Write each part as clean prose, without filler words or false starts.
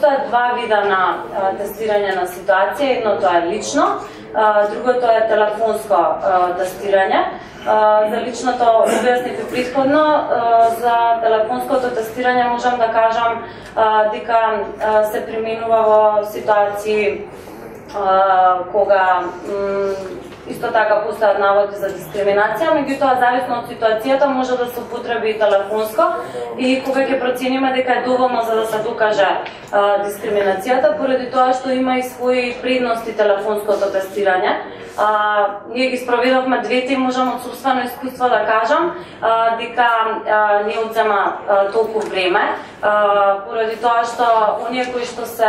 Постојат два вида на тестирање на ситуација. Едното е лично, другото е телефонско тестирање. За личното објаснив претходно, за телефонското тестирање можам да кажам дека се применува во ситуации кога исто така постојат наводи за дискриминација, меѓутоа зависно од ситуацијата може да се употреби и телефонско и кога ќе процениме дека е доволно за да се докаже дискриминацијата, поради тоа што има и своји предности телефонското тестирање. Ние ги спроведовме двете и можам од собствено искуство да кажам дека не одзема толку време, поради тоа што оние кои што се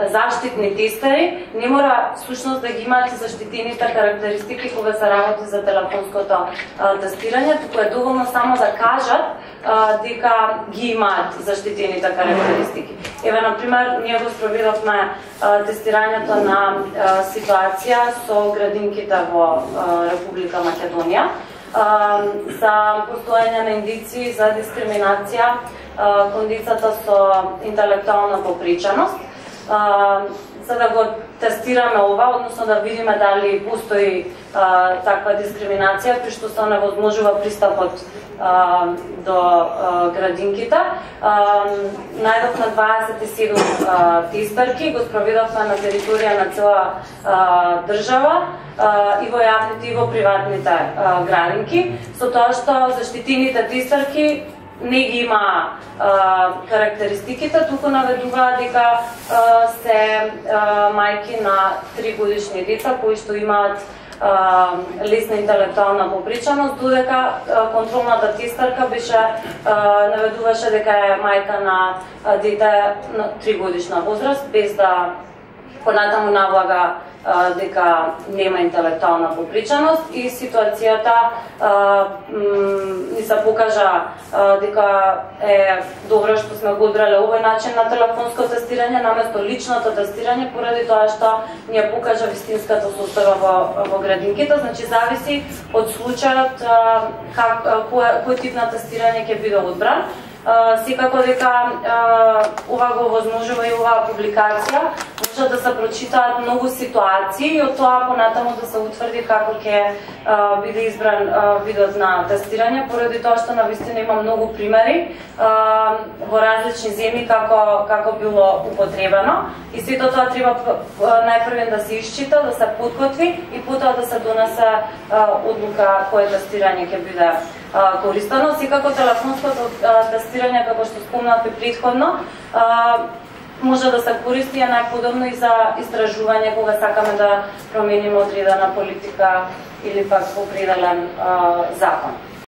заштитни тестери не мора всушност да ги имаат заштитените карактеристики кога се работи за телефонското тестирање, туку е доволно само да кажат дека ги имаат заштитените карактеристики. Еве, например, ние го спроведовме тестирањето на ситуација со градинките во Република Македонија за постојање на индици за дискриминација кон децата со интелектуална попреченост. За да го тестираме ова, односно да видиме дали постои таква дискриминација при што се невозможува пристапот до градинките. Најдовме 27 тестерки, го спроведовме на територија на цела држава и во јавните и во приватните градинки, со тоа што заштитените тестерки не ги има карактеристиките, туку наведува дека се мајки на 3-годишни деца кои што имаат лесна интелектуална попреченост, додека контролната тестарка беше наведуваше дека е мајка на дете на 3-годишна возраст, без да понатаму навлага дека нема интелектуална попреченост и ситуацијата ни се покажа дека е добро што сме го одбрале овој начин на телефонско тестирање наместо личното тестирање, поради тоа што ни ја покажа вистинската состојба во градинките. Значи зависи од случајот кој тип на тестирање ќе биде одбран. Секако дека ова го овозможува и оваа публикација, може да се прочитаат многу ситуации и од тоа понатаму да се утврди како ќе биде избран видот на тестирање, поради тоа што навистина има многу примери во различни земји како било употребено и сето тоа треба најпрвен да се исчита, да се подготви и потоа да се донесе одлука кое тестирање ќе биде користено. Секако телефонското тестирање, како што спомнавте претходно, може да се користи најподобно и за истражување кога сакаме да промениме одредена политика или пак определен закон.